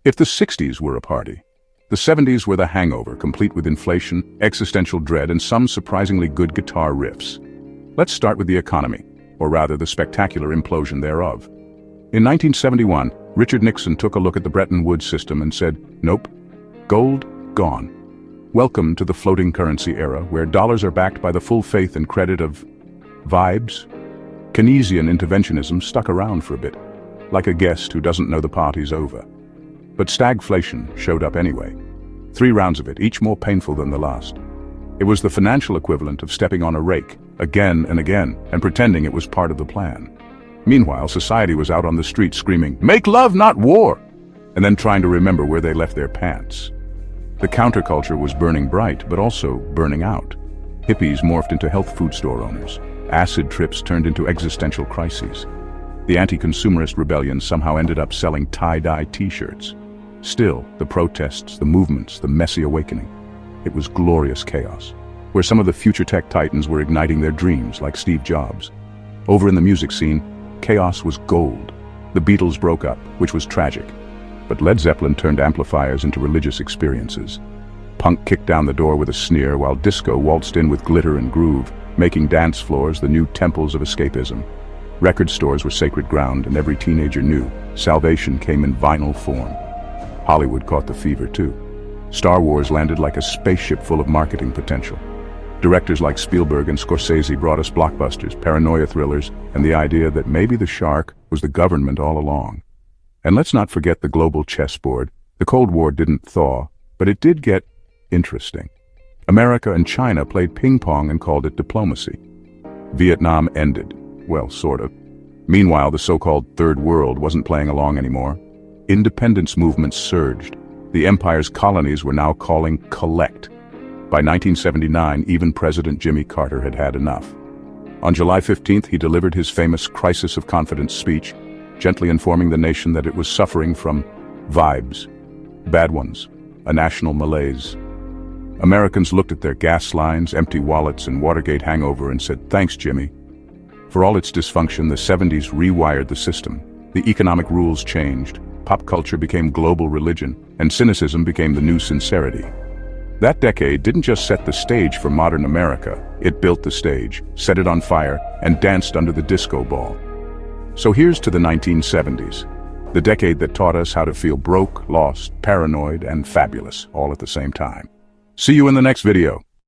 If the 60s were a party, the 70s were the hangover, complete with inflation, existential dread, and some surprisingly good guitar riffs. Let's start with the economy, or rather the spectacular implosion thereof. In 1971, Richard Nixon took a look at the Bretton Woods system and said, "Nope. Gold, gone. Welcome to the floating currency era, where dollars are backed by the full faith and credit of vibes." Keynesian interventionism stuck around for a bit, like a guest who doesn't know the party's over. But stagflation showed up anyway. 3 rounds of it, each more painful than the last. It was the financial equivalent of stepping on a rake, again and again, and pretending it was part of the plan. Meanwhile, society was out on the street screaming, "Make love, not war!" and then trying to remember where they left their pants. The counterculture was burning bright, but also burning out. Hippies morphed into health food store owners. Acid trips turned into existential crises. The anti-consumerist rebellion somehow ended up selling tie-dye t-shirts. Still, the protests, the movements, the messy awakening. It was glorious chaos, where some of the future tech titans were igniting their dreams, like Steve Jobs. Over in the music scene, chaos was gold. The Beatles broke up, which was tragic. But Led Zeppelin turned amplifiers into religious experiences. Punk kicked down the door with a sneer, while disco waltzed in with glitter and groove, making dance floors the new temples of escapism. Record stores were sacred ground, and every teenager knew salvation came in vinyl form. Hollywood caught the fever too. Star Wars landed like a spaceship full of marketing potential. Directors like Spielberg and Scorsese brought us blockbusters, paranoia thrillers, and the idea that maybe the shark was the government all along. And let's not forget the global chessboard. The Cold War didn't thaw, but it did get interesting. America and China played ping-pong and called it diplomacy. Vietnam ended. Well, sort of. Meanwhile, the so-called Third World wasn't playing along anymore. Independence movements surged. The empire's colonies were now calling collect. By 1979, even President Jimmy Carter had had enough. On July 15th, he delivered his famous crisis of confidence speech, gently informing the nation that it was suffering from vibes. Bad ones. A national malaise. Americans looked at their gas lines, empty wallets, and Watergate hangover and said, "Thanks, Jimmy." For all its dysfunction, the 70s rewired the system. The economic rules changed, pop culture became global religion, and cynicism became the new sincerity. That decade didn't just set the stage for modern America, it built the stage, set it on fire, and danced under the disco ball. So here's to the 1970s, the decade that taught us how to feel broke, lost, paranoid, and fabulous, all at the same time. See you in the next video.